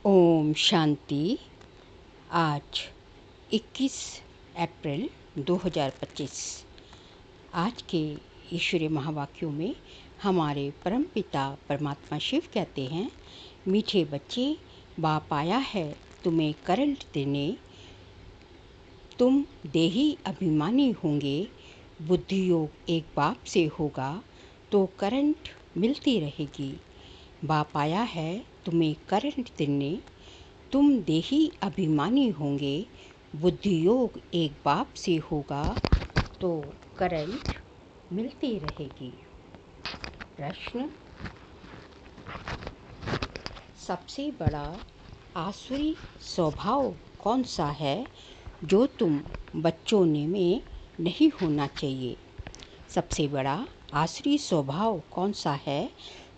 ओम शांति। आज 21 अप्रैल 2025। आज के ईश्वरीय महावाक्यों में हमारे परमपिता परमात्मा शिव कहते हैं, मीठे बच्चे, बाप आया है तुम्हें करंट देने। तुम देही अभिमानी होंगे, बुद्धि योग एक बाप से होगा तो करंट मिलती रहेगी। बाप आया है तुम्हें करंट देने। तुम देही अभिमानी होंगे, बुद्धि योग एक बाप से होगा तो करंट मिलती रहेगी। प्रश्न, सबसे बड़ा आसुरी स्वभाव कौन सा है जो तुम बच्चों में नहीं होना चाहिए? सबसे बड़ा आसुरी स्वभाव कौन सा है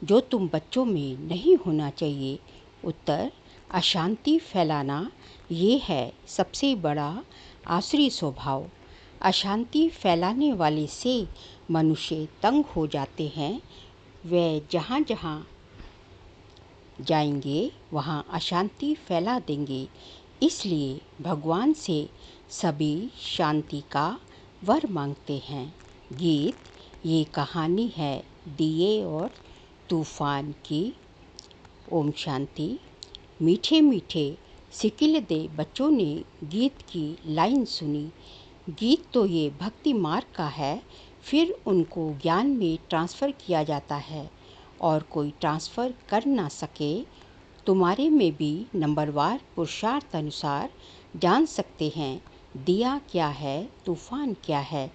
जो तुम बच्चों में नहीं होना चाहिए? उत्तर, अशांति फैलाना ये है सबसे बड़ा आसुरी स्वभाव। अशांति फैलाने वाले से मनुष्य तंग हो जाते हैं। वे जहाँ जहाँ जाएंगे वहाँ अशांति फैला देंगे। इसलिए भगवान से सभी शांति का वर मांगते हैं। गीत, ये कहानी है दिए और तूफान की। ओम शांति। मीठे मीठे सिकिलदे बच्चों ने गीत की लाइन सुनी। गीत तो ये भक्ति मार्ग का है, फिर उनको ज्ञान में ट्रांसफ़र किया जाता है और कोई ट्रांसफ़र कर ना सके। तुम्हारे में भी नंबरवार पुरुषार्थ अनुसार जान सकते हैं दिया क्या है, तूफान क्या है।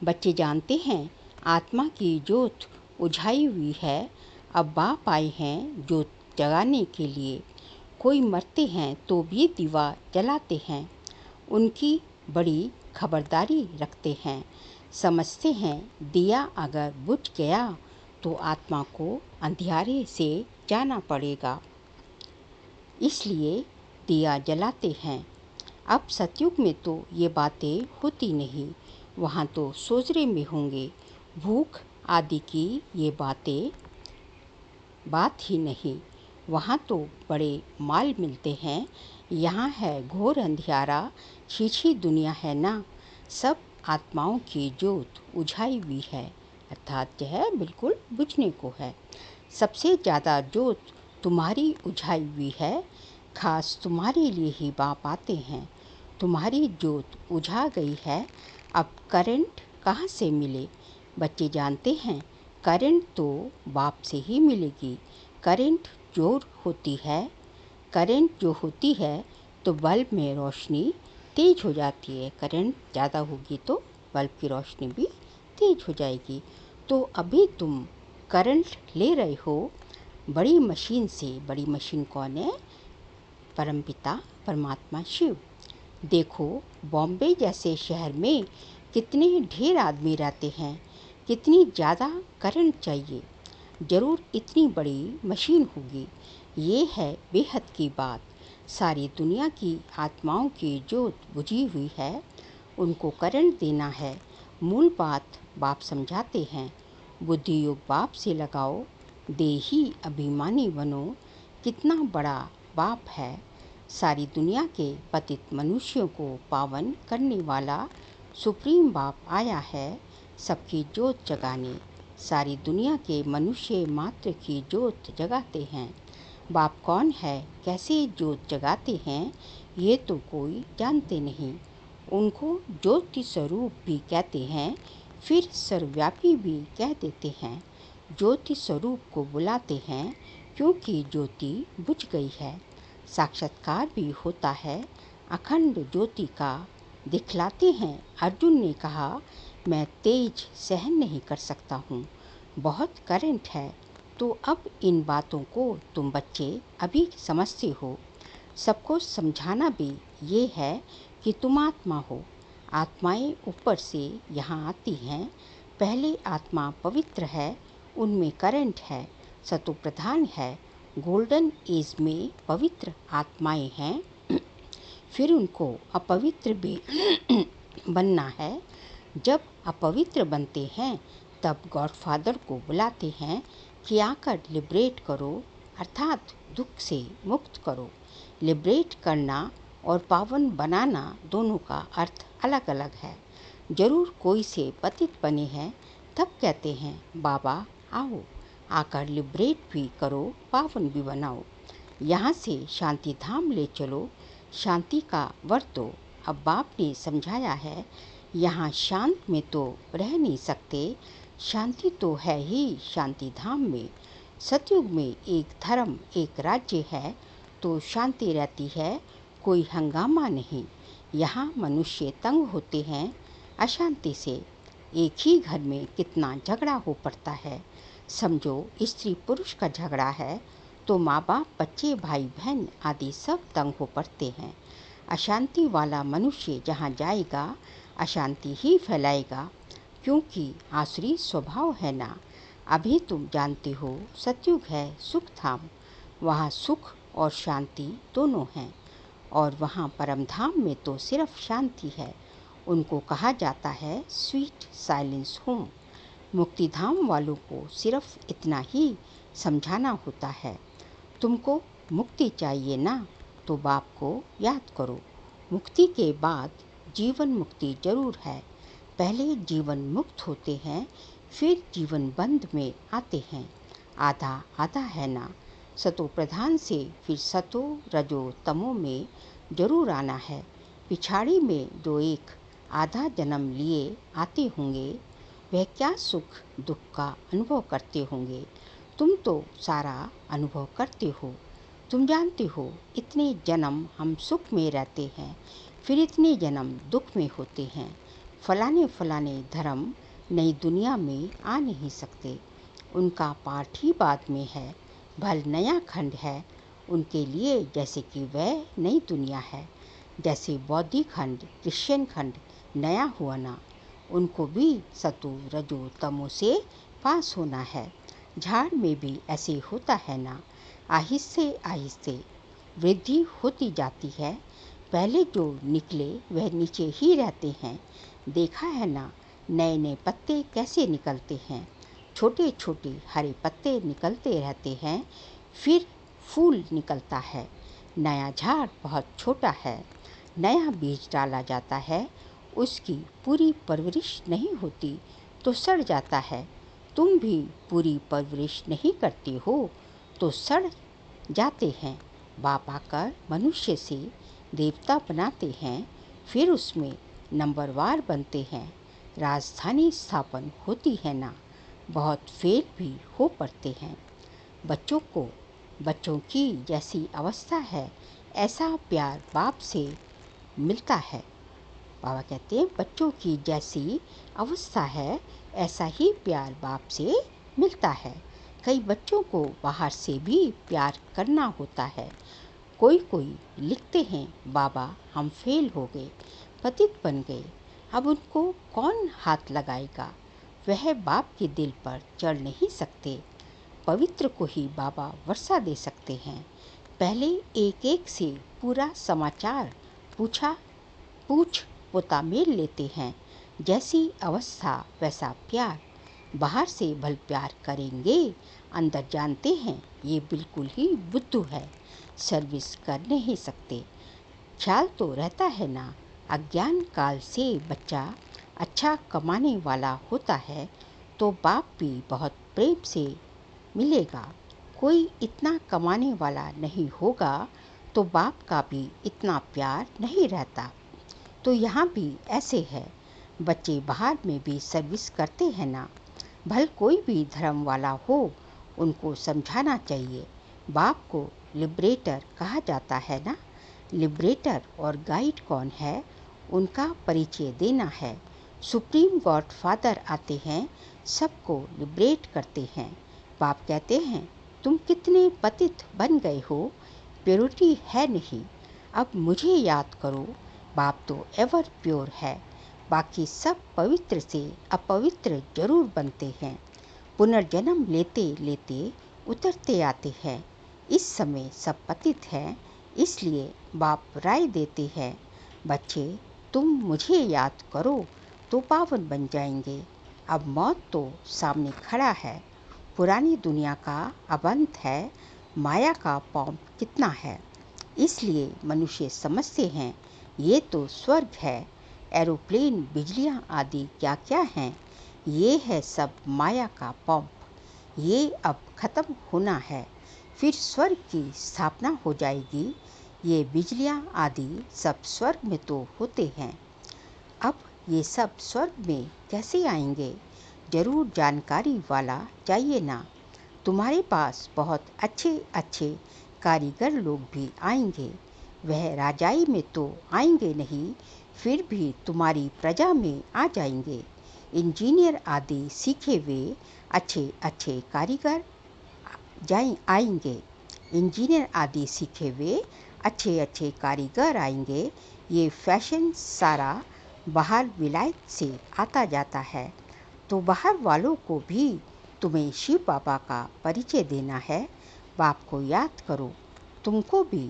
बच्चे जानते हैं आत्मा की ज्योत उझाई हुई है। अब बाप आए हैं ज्योत जगाने के लिए। कोई मरते हैं तो भी दीवा जलाते हैं। उनकी बड़ी खबरदारी रखते हैं। समझते हैं दिया अगर बुझ गया तो आत्मा को अंधियारे से जाना पड़ेगा, इसलिए दिया जलाते हैं। अब सतयुग में तो ये बातें होती नहीं, वहाँ तो सोजरे में होंगे। भूख आदि की ये बात ही नहीं, वहाँ तो बड़े माल मिलते हैं। यहाँ है घोर अंधियारा, छीछी दुनिया है ना। सब आत्माओं की ज्योत उझाई हुई है, अर्थात यह बिल्कुल बुझने को है। सबसे ज़्यादा ज्योत तुम्हारी उझाई हुई है। खास तुम्हारे लिए ही बाप आते हैं। तुम्हारी ज्योत उझा गई है, अब करंट कहाँ से मिले? बच्चे जानते हैं करंट तो बाप से ही मिलेगी। करंट जो होती है तो बल्ब में रोशनी तेज हो जाती है। करंट ज़्यादा होगी तो बल्ब की रोशनी भी तेज हो जाएगी। तो अभी तुम करंट ले रहे हो बड़ी मशीन से। बड़ी मशीन कौन है? परमपिता परमात्मा शिव। देखो, बॉम्बे जैसे शहर में कितने ढेर आदमी रहते हैं, कितनी ज़्यादा करंट चाहिए। ज़रूर इतनी बड़ी मशीन होगी। ये है बेहद की बात। सारी दुनिया की आत्माओं की ज्योत बुझी हुई है, उनको करंट देना है। मूल बात बाप समझाते हैं। बुद्धि योग बाप से लगाओ, देही अभिमानी बनो। कितना बड़ा बाप है। सारी दुनिया के पतित मनुष्यों को पावन करने वाला सुप्रीम बाप आया है सबकी ज्योत जगाने। सारी दुनिया के मनुष्य मात्र की ज्योत जगाते हैं। बाप कौन है, कैसे ज्योत जगाते हैं, ये तो कोई जानते नहीं। उनको ज्योति स्वरूप भी कहते हैं, फिर सर्वव्यापी भी कह देते हैं। ज्योति स्वरूप को बुलाते हैं क्योंकि ज्योति बुझ गई है। साक्षात्कार भी होता है, अखंड ज्योति का दिखलाते हैं। अर्जुन ने कहा, मैं तेज सहन नहीं कर सकता हूँ, बहुत करंट है। तो अब इन बातों को तुम बच्चे अभी समझते हो। सबको समझाना भी ये है कि तुम आत्मा हो। आत्माएं ऊपर से यहाँ आती हैं। पहले आत्मा पवित्र है, उनमें करंट है, सतो प्रधान है। गोल्डन एज में पवित्र आत्माएं हैं, फिर उनको अपवित्र भी बनना है। जब अपवित्र बनते हैं तब गॉडफादर को बुलाते हैं कि आकर लिबरेट करो, अर्थात दुख से मुक्त करो। लिबरेट करना और पावन बनाना दोनों का अर्थ अलग अलग है। जरूर कोई से पतित बने हैं तब कहते हैं बाबा आओ, आकर लिबरेट भी करो, पावन भी बनाओ, यहाँ से शांति धाम ले चलो, शांति का वर दो। अब बाप ने समझाया है यहाँ शांत में तो रह नहीं सकते, शांति तो है ही शांति धाम में। सतयुग में एक धर्म एक राज्य है तो शांति रहती है, कोई हंगामा नहीं। यहाँ मनुष्य तंग होते हैं अशांति से। एक ही घर में कितना झगड़ा हो पड़ता है। समझो स्त्री पुरुष का झगड़ा है तो माँ बाप बच्चे भाई बहन आदि सब तंग हो पड़ते हैं। अशांति वाला मनुष्य जहाँ जाएगा अशांति ही फैलाएगा, क्योंकि आसुरी स्वभाव है ना। अभी तुम जानते हो सतयुग है सुख धाम, वहाँ सुख और शांति दोनों हैं। और वहाँ परम धाम में तो सिर्फ शांति है, उनको कहा जाता है स्वीट साइलेंस होम। मुक्ति धाम वालों को सिर्फ इतना ही समझाना होता है। तुमको मुक्ति चाहिए ना, तो बाप को याद करो। मुक्ति के बाद जीवन मुक्ति जरूर है। पहले जीवन मुक्त होते हैं, फिर जीवन बंद में आते हैं। आधा आधा है ना। सतो प्रधान से फिर सतो रजो तमो में जरूर आना है। पिछाड़ी में जो एक आधा जन्म लिए आते होंगे वह क्या सुख दुख का अनुभव करते होंगे। तुम तो सारा अनुभव करते हो। तुम जानते हो इतने जन्म हम सुख में रहते हैं, फिर इतने जन्म दुख में होते हैं। फलाने फलाने धर्म नई दुनिया में आ नहीं सकते, उनका पाठ ही बाद में है। भल नया खंड है उनके लिए, जैसे कि वह नई दुनिया है। जैसे बौद्धिक खंड क्रिश्चियन खंड नया हुआ ना, उनको भी सतो रजो तमो से पास होना है। झाड़ में भी ऐसे होता है ना, आहिस्ते आहिस्ते वृद्धि होती जाती है। पहले जो निकले वह नीचे ही रहते हैं। देखा है ना नए नए पत्ते कैसे निकलते हैं। छोटे छोटे हरे पत्ते निकलते रहते हैं, फिर फूल निकलता है। नया झाड़ बहुत छोटा है, नया बीज डाला जाता है, उसकी पूरी परवरिश नहीं होती तो सड़ जाता है। तुम भी पूरी परवरिश नहीं करते हो तो सड़ जाते हैं। बाप आकर मनुष्य से देवता बनाते हैं, फिर उसमें नंबरवार बनते हैं। राजधानी स्थापन होती है ना, बहुत फेल भी हो पड़ते हैं। बच्चों की जैसी अवस्था है ऐसा प्यार बाप से मिलता है। बाबा कहते हैं बच्चों की जैसी अवस्था है ऐसा ही प्यार बाप से मिलता है। कई बच्चों को बाहर से भी प्यार करना होता है। कोई लिखते हैं बाबा हम फेल हो गए, पतित बन गए, अब उनको कौन हाथ लगाएगा। वह बाप के दिल पर चढ़ नहीं सकते। पवित्र को ही बाबा वर्षा दे सकते हैं। पहले एक एक से पूरा समाचार पूछ पोता मेल लेते हैं। जैसी अवस्था वैसा प्यार। बाहर से भल प्यार करेंगे, अंदर जानते हैं ये बिल्कुल ही बुद्धू है, सर्विस कर नहीं सकते। ख्याल तो रहता है ना, अज्ञान काल से बच्चा अच्छा कमाने वाला होता है तो बाप भी बहुत प्रेम से मिलेगा। कोई इतना कमाने वाला नहीं होगा तो बाप का भी इतना प्यार नहीं रहता। तो यहाँ भी ऐसे है, बच्चे बाहर में भी सर्विस करते हैं ना। भल कोई भी धर्म वाला हो उनको समझाना चाहिए। बाप को लिबरेटर कहा जाता है ना। लिबरेटर और गाइड कौन है उनका परिचय देना है। सुप्रीम गॉड फादर आते हैं, सबको लिबरेट करते हैं। बाप कहते हैं तुम कितने पतित बन गए हो, प्योरिटी है नहीं, अब मुझे याद करो। बाप तो एवर प्योर है, बाकी सब पवित्र से अपवित्र जरूर बनते हैं। पुनर्जन्म लेते लेते उतरते आते हैं। इस समय सब पतित हैं, इसलिए बाप राय देते हैं बच्चे तुम मुझे याद करो तो पावन बन जाएंगे। अब मौत तो सामने खड़ा है, पुरानी दुनिया का अब अंत है, माया का पॉम्प कितना है। इसलिए मनुष्य समझते हैं ये तो स्वर्ग है। एरोप्लेन, बिजलियाँ आदि क्या क्या हैं, ये है सब माया का पंप। ये अब खत्म होना है, फिर स्वर्ग की स्थापना हो जाएगी। ये बिजलियाँ आदि सब स्वर्ग में तो होते हैं। अब ये सब स्वर्ग में कैसे आएंगे? जरूर जानकारी वाला चाहिए ना। तुम्हारे पास बहुत अच्छे अच्छे कारीगर लोग भी आएंगे। वह राजाई में तो आएंगे नहीं, फिर भी तुम्हारी प्रजा में आ जाएंगे। इंजीनियर आदि सीखे हुए अच्छे अच्छे कारीगर आएंगे। इंजीनियर आदि सीखे हुए अच्छे अच्छे कारीगर आएंगे। ये फैशन सारा बाहर विलायत से आता जाता है, तो बाहर वालों को भी तुम्हें शिव बाबा का परिचय देना है। बाप को याद करो। तुमको भी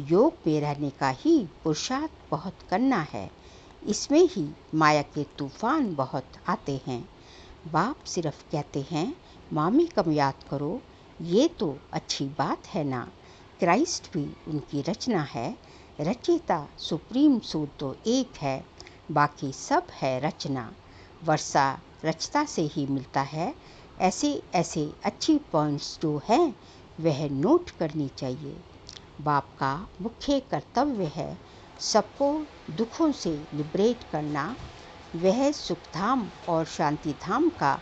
योग में रहने का ही पुरुषार्थ बहुत करना है। इसमें ही माया के तूफान बहुत आते हैं। बाप सिर्फ कहते हैं मामी कम याद करो। ये तो अच्छी बात है ना। क्राइस्ट भी उनकी रचना है। रचयिता सुप्रीम सोल तो एक है, बाकी सब है रचना। वर्षा रचता से ही मिलता है। ऐसे ऐसे अच्छी पॉइंट्स जो हैं वह नोट करनी चाहिए। बाप का मुख्य कर्तव्य है सबको दुखों से लिबरेट करना। वह सुखधाम और शांतिधाम का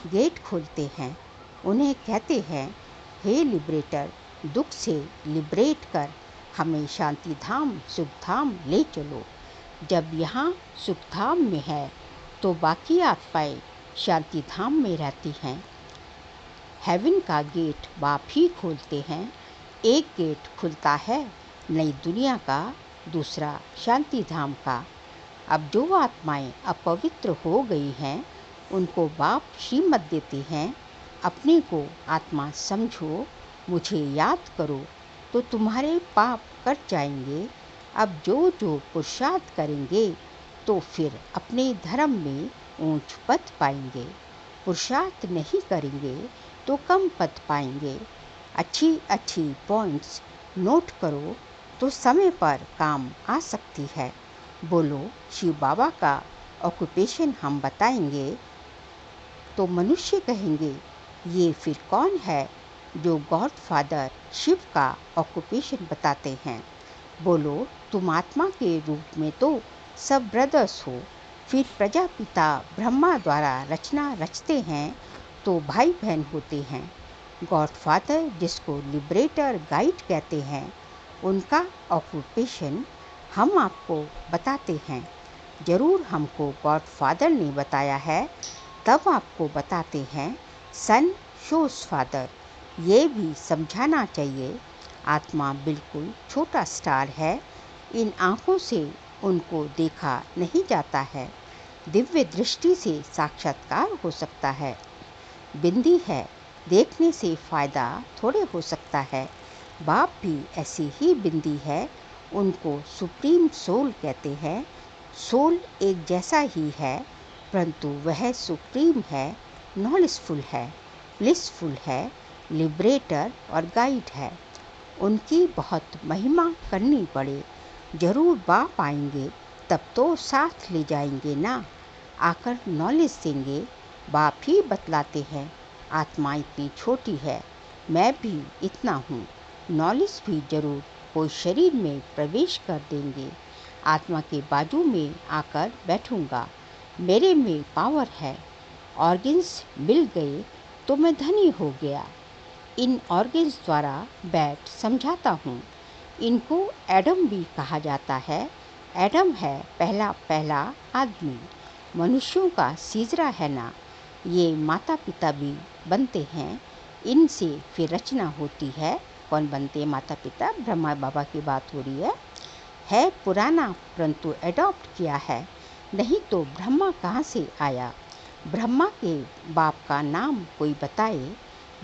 गेट खोलते हैं। उन्हें कहते हैं, हे लिबरेटर, दुख से लिबरेट कर हमें शांतिधाम सुखधाम ले चलो। जब यहाँ सुखधाम में है तो बाकी आत्माएं शांतिधाम में रहती हैं। हेवन का गेट बाप ही खोलते हैं। एक गेट खुलता है नई दुनिया का, दूसरा शांतिधाम का। अब जो आत्माएं अपवित्र हो गई हैं उनको बाप श्रीमत देते हैं, अपने को आत्मा समझो, मुझे याद करो तो तुम्हारे पाप कट जाएंगे। अब जो जो पुरुषार्थ करेंगे तो फिर अपने धर्म में ऊंच पद पाएंगे। पुरुषार्थ नहीं करेंगे तो कम पद पाएंगे। अच्छी अच्छी पॉइंट्स नोट करो तो समय पर काम आ सकती है। बोलो शिव बाबा का ऑक्यूपेशन हम बताएंगे तो मनुष्य कहेंगे ये फिर कौन है जो गॉड फादर शिव का ऑक्यूपेशन बताते हैं। बोलो तुम आत्मा के रूप में तो सब ब्रदर्स हो, फिर प्रजापिता ब्रह्मा द्वारा रचना रचते हैं तो भाई बहन होते हैं। गॉड फादर जिसको लिबरेटर गाइड कहते हैं, उनका ऑक्यूपेशन हम आपको बताते हैं। जरूर हमको गॉड फादर ने बताया है, तब आपको बताते हैं सन शोस फादर। ये भी समझाना चाहिए। आत्मा बिल्कुल छोटा स्टार है। इन आँखों से उनको देखा नहीं जाता है। दिव्य दृष्टि से साक्षात्कार हो सकता है। बिंदी है, देखने से फ़ायदा थोड़े हो सकता है। बाप भी ऐसी ही बिंदी है। उनको सुप्रीम सोल कहते हैं। सोल एक जैसा ही है, परंतु वह सुप्रीम है, नॉलेजफुल है, ब्लिसफुल है, लिबरेटर और गाइड है। उनकी बहुत महिमा करनी पड़े। जरूर बाप आएंगे तब तो साथ ले जाएंगे ना। आकर नॉलेज देंगे। बाप ही बतलाते हैं आत्मा इतनी छोटी है, मैं भी इतना हूँ। नॉलेज भी जरूर कोई शरीर में प्रवेश कर देंगे। आत्मा के बाजू में आकर बैठूंगा। मेरे में पावर है। ऑर्गन्स मिल गए तो मैं धनी हो गया। इन ऑर्गन्स द्वारा बैठ समझाता हूँ। इनको एडम भी कहा जाता है। एडम है पहला पहला आदमी। मनुष्यों का सीजरा है ना। ये माता पिता भी बनते हैं। इनसे फिर रचना होती है। कौन बनते माता पिता? ब्रह्मा बाबा की बात हो रही है पुराना, परंतु एडॉप्ट किया है। नहीं तो ब्रह्मा कहाँ से आया? ब्रह्मा के बाप का नाम कोई बताए।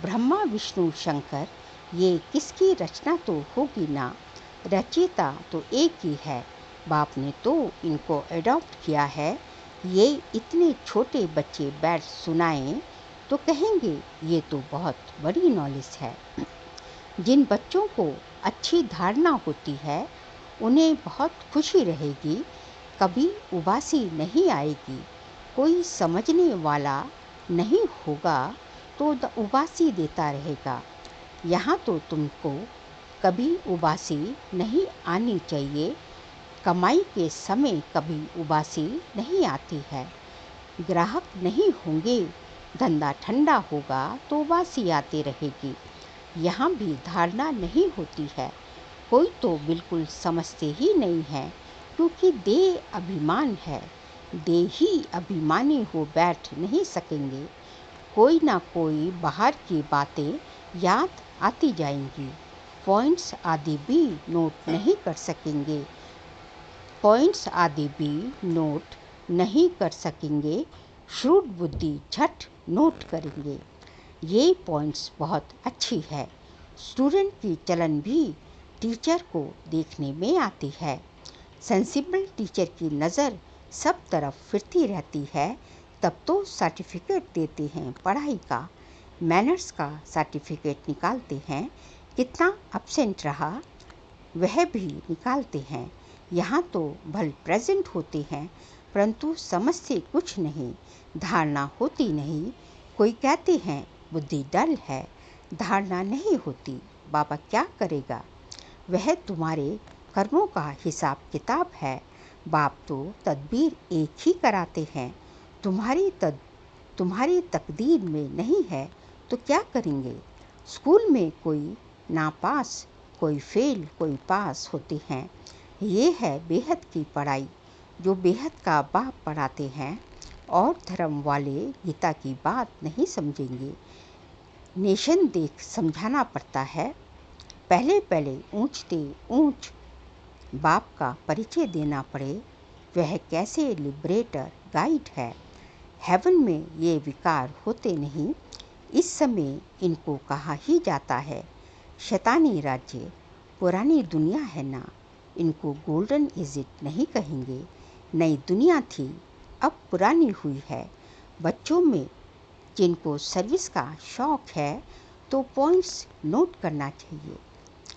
ब्रह्मा विष्णु शंकर, ये किसकी रचना तो होगी ना। रचयिता तो एक ही है। बाप ने तो इनको एडॉप्ट किया है। ये इतने छोटे बच्चे बैठ सुनाएं तो कहेंगे ये तो बहुत बड़ी नॉलेज है। जिन बच्चों को अच्छी धारणा होती है, उन्हें बहुत खुशी रहेगी, कभी उबासी नहीं आएगी। कोई समझने वाला नहीं होगा तो उबासी देता रहेगा। यहाँ तो तुमको कभी उबासी नहीं आनी चाहिए। कमाई के समय कभी उबासी नहीं आती है। ग्राहक नहीं होंगे, धंधा ठंडा होगा तो उबासी आती रहेगी। यहाँ भी धारणा नहीं होती है। कोई तो बिल्कुल समझते ही नहीं है, क्योंकि देह अभिमान है। देह ही अभिमानी हो बैठ नहीं सकेंगे। कोई ना कोई बाहर की बातें याद आती जाएंगी। पॉइंट्स आदि भी नोट नहीं कर सकेंगे। पॉइंट्स आदि भी नोट नहीं कर सकेंगे। श्रूड बुद्धि झट नोट करेंगे। ये पॉइंट्स बहुत अच्छी है। स्टूडेंट की चलन भी टीचर को देखने में आती है। सेंसिबल टीचर की नज़र सब तरफ फिरती रहती है। तब तो सर्टिफिकेट देते हैं पढ़ाई का, मैनर्स का सर्टिफिकेट निकालते हैं। कितना अब्सेंट रहा वह भी निकालते हैं। यहाँ तो भल प्रेजेंट होते हैं, परंतु समझते कुछ नहीं, धारणा होती नहीं। कोई कहते हैं बुद्धि डल है, धारणा नहीं होती। बाबा क्या करेगा, वह तुम्हारे कर्मों का हिसाब किताब है। बाप तो तदबीर एक ही कराते हैं। तुम्हारी तकदीर में नहीं है तो क्या करेंगे। स्कूल में कोई नापास, कोई फेल, कोई पास होते हैं। ये है बेहद की पढ़ाई, जो बेहद का बाप पढ़ाते हैं। और धर्म वाले गीता की बात नहीं समझेंगे। नेशन देख समझाना पड़ता है। पहले पहले ऊंचते ऊंच बाप का परिचय देना पड़े। वह कैसे लिबरेटर गाइड है। हेवन में ये विकार होते नहीं। इस समय इनको कहा ही जाता है शैतानी राज्य। पुरानी दुनिया है ना, इनको गोल्डन इजिट नहीं कहेंगे। नई दुनिया थी, अब पुरानी हुई है। बच्चों में जिनको सर्विस का शौक है तो पॉइंट्स नोट करना चाहिए।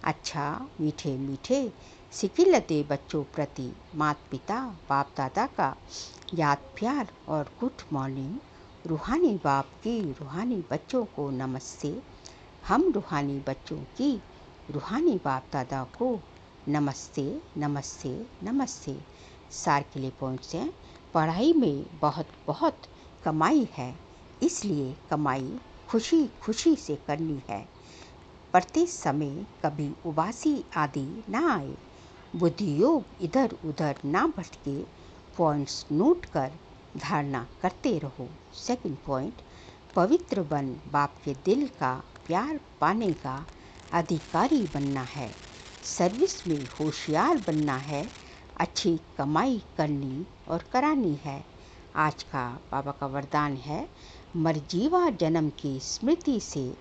अच्छा मीठे मीठे सिकिलते बच्चों प्रति माता पिता बाप दादा का याद प्यार और गुड मॉर्निंग। रूहानी बाप की रूहानी बच्चों को नमस्ते। हम रूहानी बच्चों की रूहानी बाप दादा को नमस्ते नमस्ते नमस्ते। सार के लिए पॉइंट्स हैं। पढ़ाई में बहुत बहुत कमाई है, इसलिए कमाई खुशी खुशी से करनी है। पढ़ते समय कभी उबासी आदि ना आए। बुद्धि योग इधर उधर ना भटके। पॉइंट्स नोट कर धारणा करते रहो। सेकंड पॉइंट, पवित्र बन बाप के दिल का प्यार पाने का अधिकारी बनना है। सर्विस में होशियार बनना है। अच्छी कमाई करनी और करानी है। आज का बाबा का वरदान है, मरजीवा जन्म की स्मृति से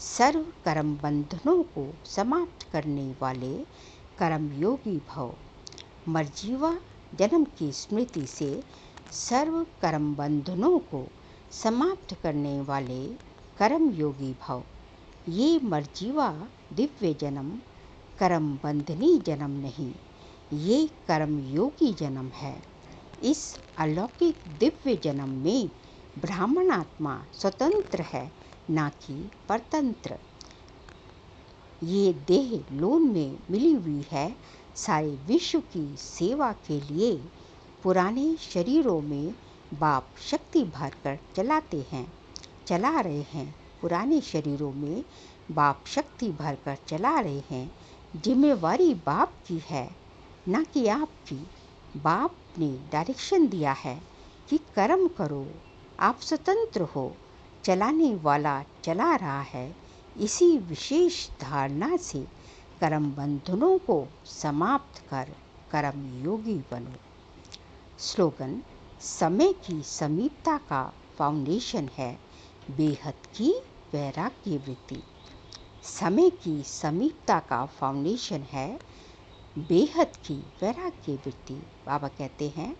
सर्व कर्म बंधनों को समाप्त करने वाले कर्मयोगी भव। मरजीवा जन्म की स्मृति से सर्व कर्म बंधनों को समाप्त करने वाले कर्मयोगी भव। ये मरजीवा दिव्य जन्म कर्म बंधनी जन्म नहीं, ये कर्मयोगी जन्म है। इस अलौकिक दिव्य जन्म में ब्राह्मण आत्मा स्वतंत्र है, ना कि परतंत्र। ये देह लोन में मिली हुई है सारे विश्व की सेवा के लिए। पुराने शरीरों में बाप शक्ति भरकर चला रहे हैं। पुराने शरीरों में बाप शक्ति भरकर चला रहे हैं। जिम्मेवारी बाप की है, ना कि आपकी। बाप ने डायरेक्शन दिया है कि कर्म करो, आप स्वतंत्र हो। चलाने वाला चला रहा है। इसी विशेष धारणा से कर्म बंधनों को समाप्त कर कर्म योगी बनो। स्लोगन, समय की समीपता का फाउंडेशन है बेहद की वैराग्य वृत्ति। समय की समीपता का फाउंडेशन है बेहद की वैराग्य वृत्ति। बाबा कहते हैं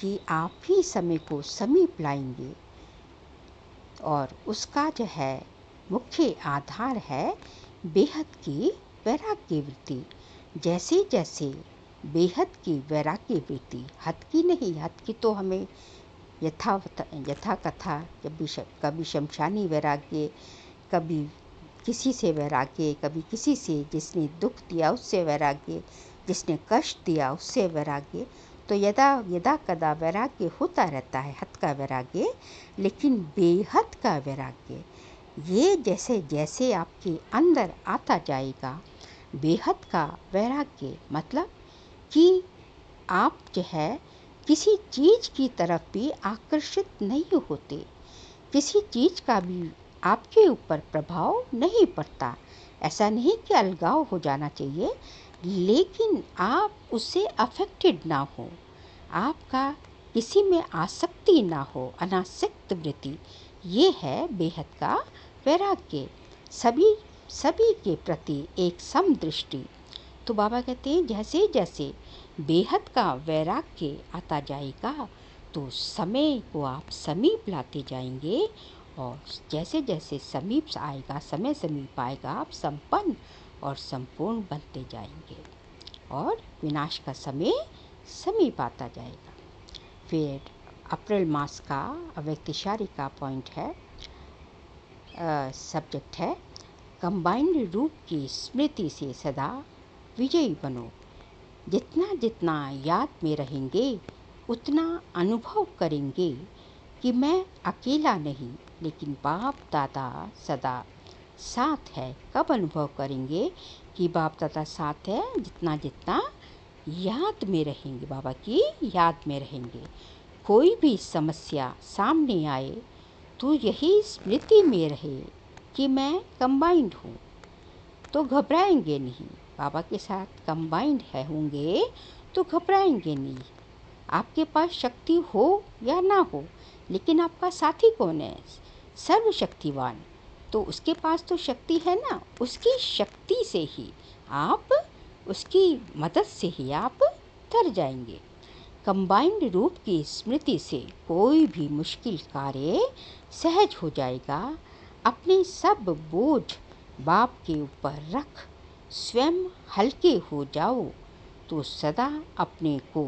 कि आप ही समय को समीप लाएंगे और उसका जो है मुख्य आधार है बेहद की वैराग्य वृत्ति। जैसे जैसे बेहद की वैराग्य वृत्ति, हद की नहीं, हद की तो हमें यथा कथा, कभी शमशानी वैराग्य, कभी किसी से वैराग्य, कभी किसी से जिसने दुख दिया उससे वैराग्य, जिसने कष्ट दिया उससे वैराग्य। तो यदा कदा वैराग्य होता रहता है, हद का वैराग्य। लेकिन बेहद का वैराग्य, ये जैसे जैसे आपके अंदर आता जाएगा, बेहद का वैराग्य मतलब कि आप जो है किसी चीज़ की तरफ भी आकर्षित नहीं होते, किसी चीज़ का भी आपके ऊपर प्रभाव नहीं पड़ता। ऐसा नहीं कि अलगाव हो जाना चाहिए, लेकिन आप उससे अफेक्टेड ना हो, आपका किसी में आसक्ति ना हो, अनासक्त वृत्ति। ये है बेहद का वैराग्य, सभी के प्रति एक समदृष्टि। तो बाबा कहते हैं जैसे जैसे बेहद का वैराग्य आता जाएगा तो समय को आप समीप लाते जाएंगे, और जैसे जैसे समीप आएगा, समय समीप आएगा, आप संपन्न और संपूर्ण बनते जाएंगे और विनाश का समय समीप आता जाएगा। फिर अप्रैल मास का अव्यक्तिशारी का पॉइंट है, सब्जेक्ट है कंबाइंड रूप की स्मृति से सदा विजयी बनो। जितना जितना याद में रहेंगे उतना अनुभव करेंगे कि मैं अकेला नहीं, लेकिन बाप दादा सदा साथ है। कब अनुभव करेंगे कि बाप दादा साथ है? जितना जितना याद में रहेंगे, बाबा की याद में रहेंगे। कोई भी समस्या सामने आए तो यही स्मृति में रहे कि मैं कंबाइंड हूँ, तो घबराएंगे नहीं। बाबा के साथ कंबाइंड होंगे तो घबराएंगे नहीं। आपके पास शक्ति हो या ना हो, लेकिन आपका साथी कौन है? सर्वशक्तिवान। तो उसके पास तो शक्ति है ना, उसकी शक्ति से ही आप, उसकी मदद से ही आप तर जाएंगे। कंबाइंड रूप की स्मृति से कोई भी मुश्किल कार्य सहज हो जाएगा। अपने सब बोझ बाप के ऊपर रख स्वयं हल्के हो जाओ तो सदा अपने को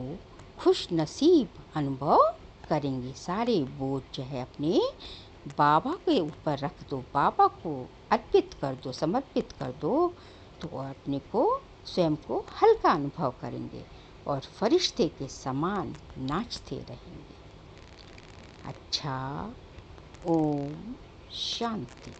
खुश नसीब अनुभव करेंगे। सारे बोझ जो है अपने बाबा के ऊपर रख दो, बाबा को अर्पित कर दो, समर्पित कर दो, तो अपने को स्वयं को हल्का अनुभव करेंगे और फरिश्ते के समान नाचते रहेंगे। अच्छा, ओम शांति।